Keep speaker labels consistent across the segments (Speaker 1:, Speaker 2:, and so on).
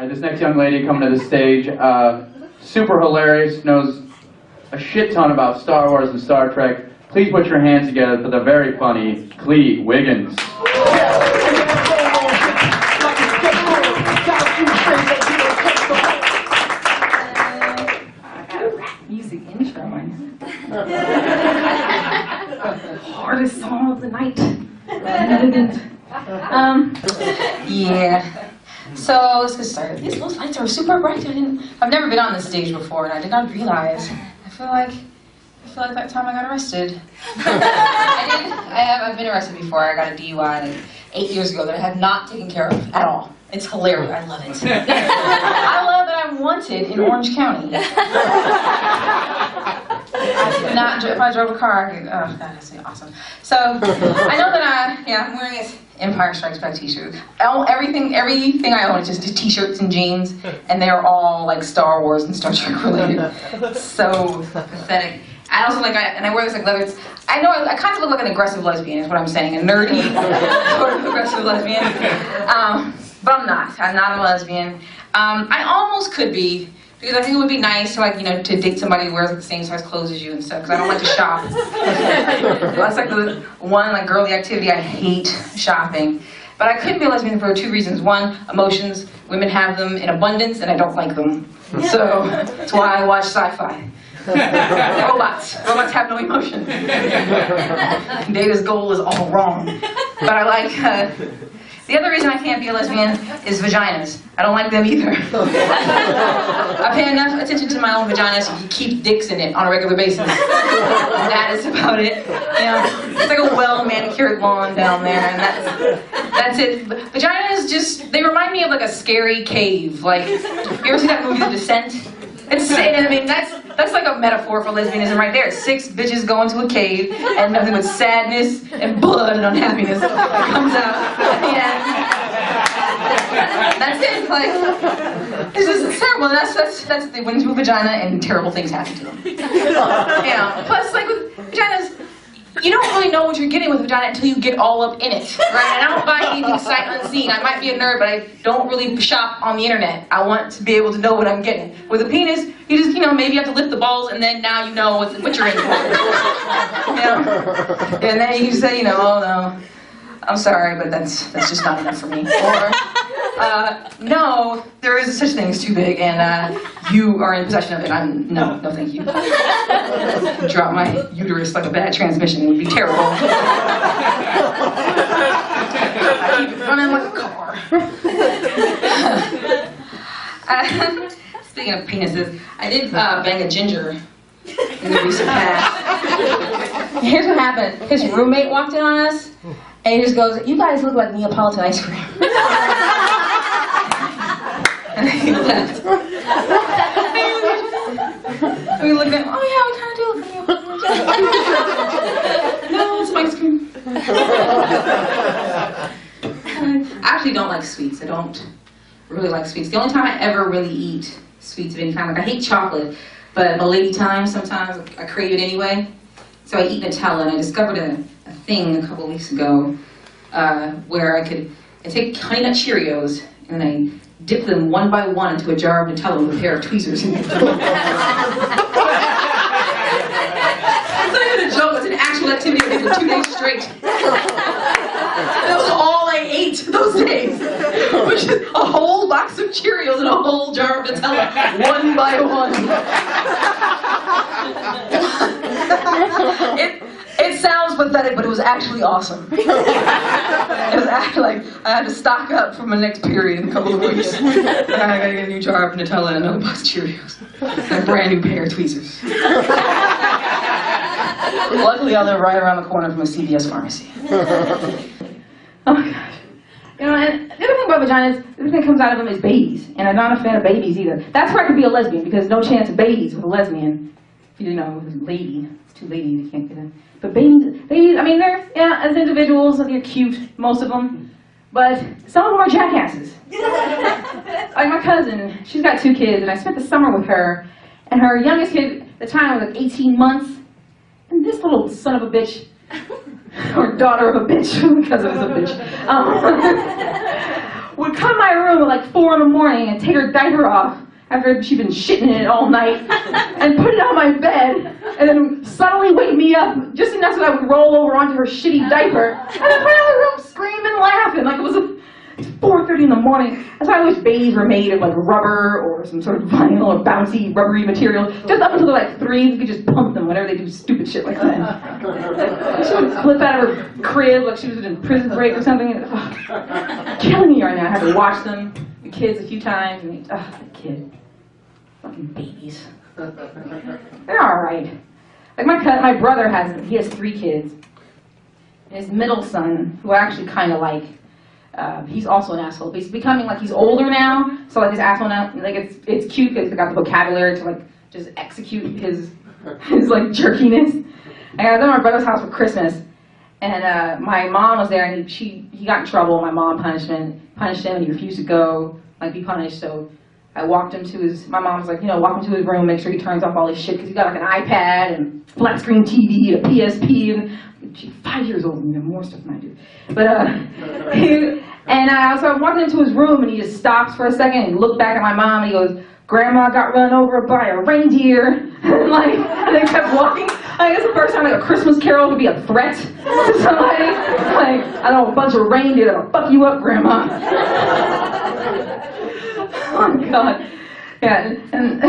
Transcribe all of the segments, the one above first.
Speaker 1: This next young lady coming to the stage, super hilarious, knows a shit ton about Star Wars and Star Trek. Please put your hands together for the very funny Klee Wiggins.
Speaker 2: Music intro. Hardest song of the night. Yeah. So let's get started. These lights are super bright. I've never been on this stage before, and I did not realize. I feel like that time I got arrested. I've been arrested before. I got a DUI like 8 years ago that I have not taken care of at all. It's hilarious. I love it. I love that I'm wanted in Orange County. If I drove a car, oh God, that's awesome. So I know that I'm wearing this Empire Strikes Back t-shirt. Everything I own is just t-shirts and jeans, and they're all like Star Wars and Star Trek related. So pathetic. I also and I wear this like leather. I know I kind of look like an aggressive lesbian is what I'm saying, a nerdy sort of aggressive lesbian. But I'm not. I'm not a lesbian. I almost could be, because I think it would be nice to to date somebody who wears the same size clothes as you and stuff, because I don't like to shop. That's like the one girly activity I hate, shopping. But I couldn't be a lesbian for 2 reasons. One, emotions. Women have them in abundance, and I don't like them. So that's why I watch sci-fi. Robots. Robots have no emotion. Data's goal is all wrong. But I like... the other reason I can't be a lesbian is vaginas. I don't like them either. I pay enough attention to my own vagina so you keep dicks in it on a regular basis. That is about it. It's like a well-manicured lawn down there, and that's it. Vaginas they remind me of like a scary cave. Like, you ever see that movie, The Descent? I mean, that's like a metaphor for lesbianism right there. 6 bitches go into a cave, and nothing but sadness and blood and unhappiness comes out. Yeah. That's it. Like, it's just terrible. That's they went into a vagina, and terrible things happen to them. Plus, like with vaginas, you don't really know what you're getting with vagina until you get all up in it, right? And I don't buy anything sight unseen. I might be a nerd, but I don't really shop on the internet. I want to be able to know what I'm getting. With a penis, you just, maybe you have to lift the balls, and then now you know what you're in for. And then you say, oh no, I'm sorry, but that's just not enough for me. Or, no, there is such thing as too big, and you are in possession of it. No, thank you. Drop my uterus like a bad transmission. It would be terrible. I keep it running like a car. Speaking of penises, I did bang a ginger in the recent past. Here's what happened. His roommate walked in on us, and he just goes, "You guys look like Neapolitan ice cream." And he left. We looked at him, oh yeah, we kind of do look like Neapolitan. No, it's ice cream. I actually don't like sweets. I don't really like sweets. The only time I ever really eat sweets of any kind, I hate chocolate, but my lady time, sometimes I crave it anyway. So I eat Nutella, and I discovered a thing a couple weeks ago where I take Honey Nut Cheerios, and I dip them one by one into a jar of Nutella with a pair of tweezers in it. It's not even a joke, it's an actual activity I did for 2 days straight. That was all I ate those days, which is a whole box of Cheerios and a whole jar of Nutella, one by one. It sounds pathetic, but it was actually awesome. It was actually like I had to stock up for my next period in a couple of weeks. And I gotta get a new jar of Nutella and another box of Cheerios. And a brand new pair of tweezers. Luckily, I live right around the corner from a CVS pharmacy. Oh my gosh. And the other thing about vaginas, the other thing that comes out of them is babies. And I'm not a fan of babies either. That's where I could be a lesbian, because no chance of babies with a lesbian. If you with a lady. It's too lady, you can't get in. But babies, I mean, they're, as individuals, they're cute, most of them. But some of them are jackasses. Like my cousin, she's got 2 kids, and I spent the summer with her. And her youngest kid at the time was like 18 months. And this little son of a bitch, or daughter of a bitch, because it was a bitch, would come to my room room at like 4 in the morning and take her diaper off after she'd been shitting in it all night and put it on my bed and then suddenly wake me up just enough so that I would roll over onto her shitty diaper and then run out of the room screaming, laughing like it was 4:30 in the morning. That's why I wish babies were made of like rubber or some sort of vinyl or bouncy rubbery material. Just up until they're like 3, you could just pump them whenever they do stupid shit like that. She would flip out of her crib like she was in prison break or something. Killing me right now. I had to watch them, the kids, a few times, and the kid. Fucking babies. They're alright. Like my brother has 3 kids. And his middle son, who I actually kind of like, he's also an asshole. But he's becoming like, he's older now, so like his asshole now, like it's cute because he's got the vocabulary to like just execute his like jerkiness. I was at my brother's house for Christmas, and my mom was there, and he got in trouble. My mom punished him, and he refused to go like be punished. So I walked him to my mom was like, walk him to his room, make sure he turns off all his shit, because he's got like an iPad and flat screen TV, a PSP, and she's 5 years old, and more stuff than I do. But, so I walked into his room, and he just stops for a second, and he looked back at my mom, and he goes, "Grandma got run over by a reindeer," and then kept walking. I guess the first time like a Christmas carol could be a threat to somebody. Like, I don't know, a bunch of reindeer that'll fuck you up, Grandma. Oh my God. Yeah, and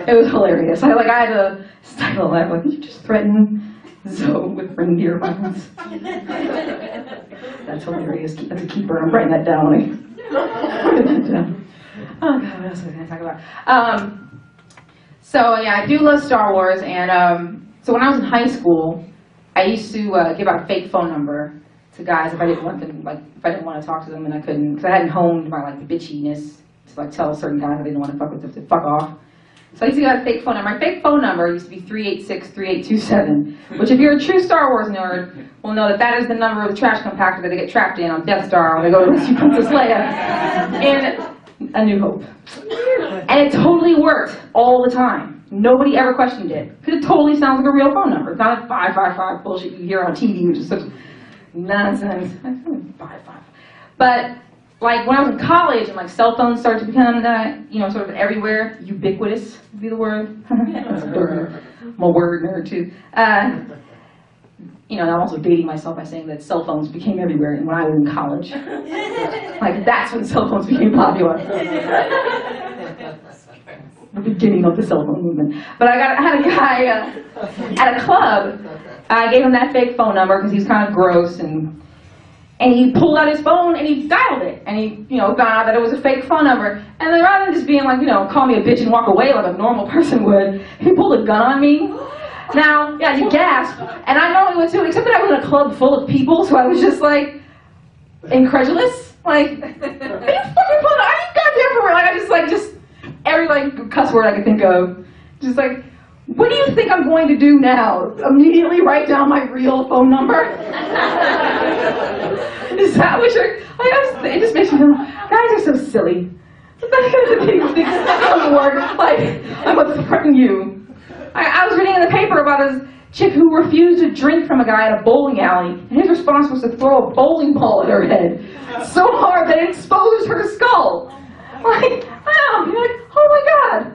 Speaker 2: it was hilarious. I had to stifle a laugh, like, you just threatened Zoe with reindeer violence. That's hilarious. That's a keeper. I'm writing that down. Oh God, what else was I going to talk about? So yeah, I do love Star Wars, and so when I was in high school, I used to give out a fake phone number to guys if I didn't want them, like if I didn't want to talk to them and I couldn't, because I hadn't honed my like bitchiness to like tell certain guys I didn't want to fuck with them to fuck off. So I used to get a fake phone number. My fake phone number used to be 386-3827, which if you're a true Star Wars nerd, will know that that is the number of the trash compactor that they get trapped in on Death Star when they go to rescue Princess Leia in A New Hope. And it totally worked all the time. Nobody ever questioned it. Because it totally sounds like a real phone number. It's not a 555 bullshit you hear on TV, which is such nonsense. 555. But like when I was in college and like cell phones started to become sort of everywhere, ubiquitous would be the word. That's a word. I'm a word nerd too. And I'm also dating myself by saying that cell phones became everywhere when I was in college. Like that's when cell phones became popular. The beginning of the cell phone movement. But I had a guy at a club. I gave him that fake phone number because he was kind of gross, and he pulled out his phone and he dialed it, and he found out that it was a fake phone number. And then rather than just being like call me a bitch and walk away like a normal person would, he pulled a gun on me. Now, yeah, you gasp, and I normally would too, except that I was in a club full of people, so I was just like incredulous, like, are you fucking pulling out? Are you goddamn for real? Like I just every like cuss word I could think of, just like, what do you think I'm going to do now? Immediately write down my real phone number? Is that what you're, it just makes me feel, guys are so silly. Like, I'm going to threaten you. I was reading in the paper about this chick who refused to drink from a guy at a bowling alley, and his response was to throw a bowling ball at her head so hard that it exposed her skull. Like, wow, you're like, oh my God.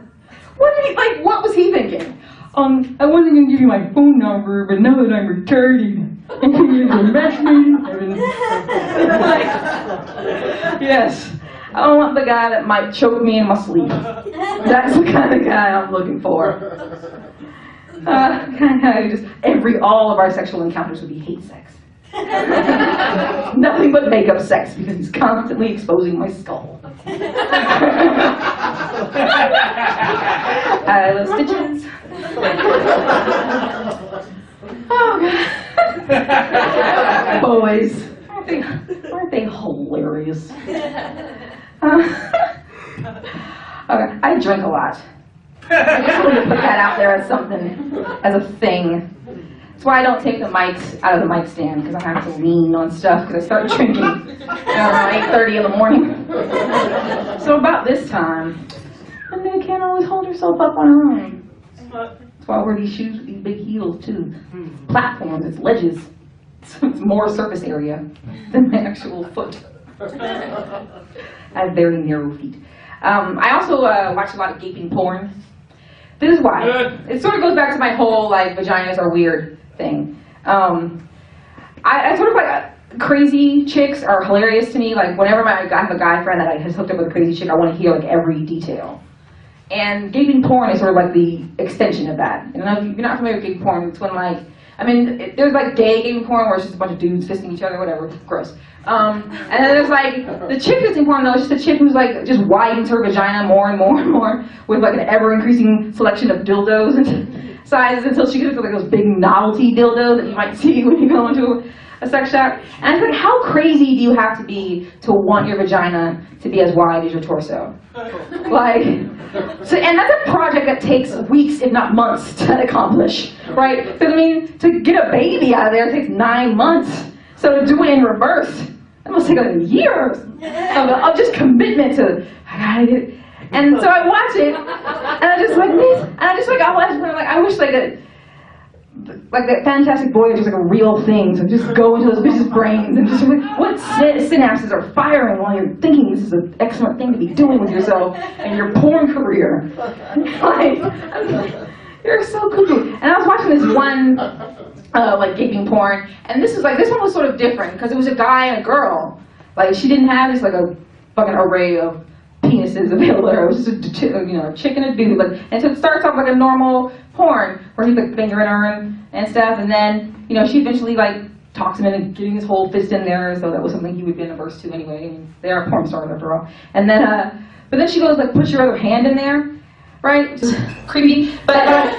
Speaker 2: What was he thinking? I wasn't going to give you my phone number, but now that I'm retarded, and you can match me. Like, yes, I don't want the guy that might choke me in my sleep. That's the kind of guy I'm looking for. All of our sexual encounters would be hate sex. Nothing but makeup sex, because he's constantly exposing my skull. I love stitches. Oh God. Boys, aren't they hilarious? Okay, I drink a lot. I just wanted to put that out there as something, as a thing. That's why I don't take the mics out of the mic stand, because I have to lean on stuff, because I start drinking around 8:30 in the morning. So about this time, Linda can't always hold herself up on her own. That's why I wear these shoes with these big heels too. It's platforms, it's ledges. It's more surface area than my actual foot. I have very narrow feet. I also watch a lot of gaping porn. This is why. It sort of goes back to my whole like vaginas are weird thing. I sort of like crazy chicks are hilarious to me. Like whenever I have a guy friend that has hooked up with a crazy chick, I want to hear like every detail. And gaping porn is sort of like the extension of that. And if you're not familiar with gaping porn, it's when like, I mean, there's like gay gaping porn where it's just a bunch of dudes fisting each other, whatever, gross. And then there's like, the chick fisting porn though, it's just a chick who's like, just widens her vagina more and more and more with like an ever-increasing selection of dildos and sizes until she gets to like those big novelty dildos that you might see when you go into a sex shop. And it's like, how crazy do you have to be to want your vagina to be as wide as your torso? Like, so, and that's a project that takes weeks, if not months, to accomplish, right? Because I mean, to get a baby out of there takes 9 months. So to do it in reverse, it must take like a year of just commitment to, I gotta get it. And so I watch it, and I just like, I watch it, like, I wish like that Fantastic Voyage was like a real thing. So just go into those bitches' brains and just like, what synapses are firing while you're thinking this is an excellent thing to be doing with yourself and your porn career. Like, you're so cuckoo. And I was watching this one, like gaping porn, and this one was sort of different because it was a guy and a girl. Like she didn't have this like a fucking array of penises available to her. It was just a chick and a dude. Like, and so it starts off like a normal porn where he's like fingering her and stuff, and then she eventually like talks him into getting his whole fist in there. So that was something he would be averse to anyway. I mean, they are porn stars after all. And then, but then she goes like, put your other hand in there. Right? Just creepy. But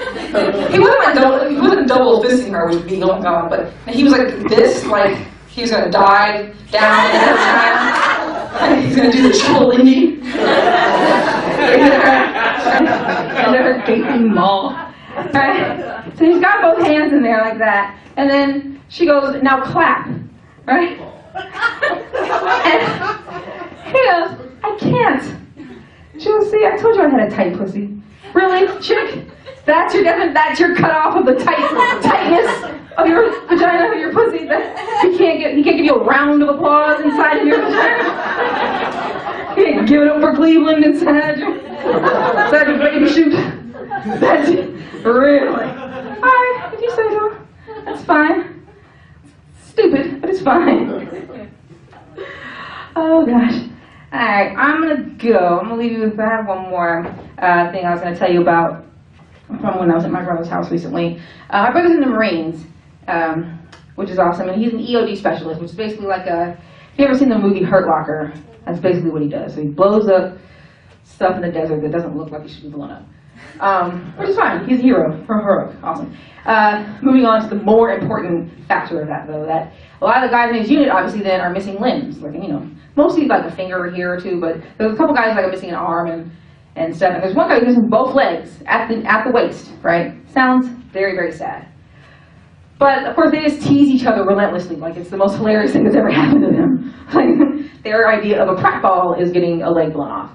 Speaker 2: he wasn't double fisting her with me, oh god, but he was like this, like he was gonna dive down in her vagina. He's gonna do the triple lindy. Into her gaping maw. Right? So he's got both hands in there like that. And then she goes, now clap. Right? And he goes, I can't. She goes, see, I told you I had a tight pussy. Really, chick? That's your cutoff of the tightness of your vagina, of your pussy. He can't give you a round of applause inside of your vagina. He can't give it up for Cleveland inside your baby shoot. That's it. Really? Alright, if you say so. That's fine. Stupid, but it's fine. Oh gosh. Alright, I'm gonna go. I'm gonna leave you with, I have one more thing I was gonna tell you about from when I was at my brother's house recently. My brother's in the Marines, which is awesome, and he's an EOD specialist, which is basically like if you ever seen the movie Hurt Locker, that's basically what he does. So he blows up stuff in the desert that doesn't look like it should be blown up. Which is fine, he's a hero, heroic, awesome. Moving on to the more important factor of that though, that a lot of the guys in his unit obviously then are missing limbs, like, mostly like a finger here or two, but there's a couple guys like missing an arm and stuff, and there's one guy who's missing both legs at the waist, right? Sounds very, very sad. But of course they just tease each other relentlessly, like it's the most hilarious thing that's ever happened to them. Like their idea of a pratfall is getting a leg blown off.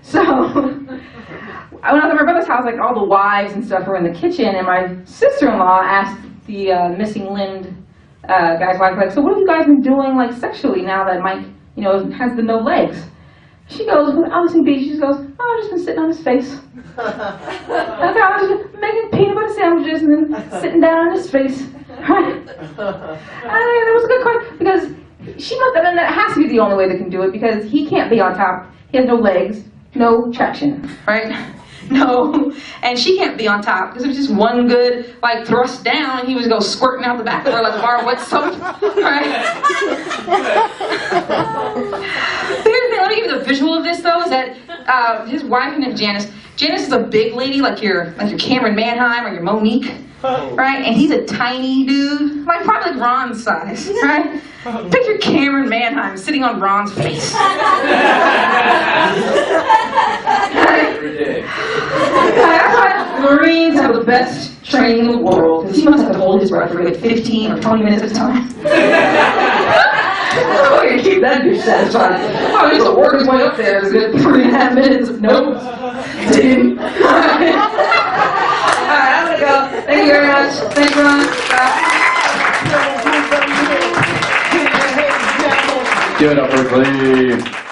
Speaker 2: So when I was at my brother's house, like all the wives and stuff were in the kitchen, and my sister-in-law asked the missing limbed guy's wife, like, so what have you guys been doing like sexually now that Mike has the no legs? She goes, obviously, she just goes, oh, I've just been sitting on his face. I was just making peanut butter sandwiches and then sitting down on his face. Right? And it was a good question, because she must have, and that has to be the only way they can do it, because he can't be on top. He has no legs, no traction, right? No, and she can't be on top, because it was just one good, like, thrust down, and he was go squirting out the back of her like a bar of wet soap, right? Let me give you the visual of this, though, is that his wife and Janice is a big lady, like your Cameron Manheim or your Monique, right? And he's a tiny dude, like probably like Ron's size, right? Picture Cameron Manheim sitting on Ron's face. That's why Marines have the best training in the world, because he must have to hold his breath for like 15 or 20 minutes at a time. Oh, you keep that bitch satisfied. Oh, just to work his way up there is a good 3.5 minutes. Nope. Didn't. Alright, I'm gonna go. Thank you very much. Thanks, Ron.
Speaker 1: Give it up for Klee.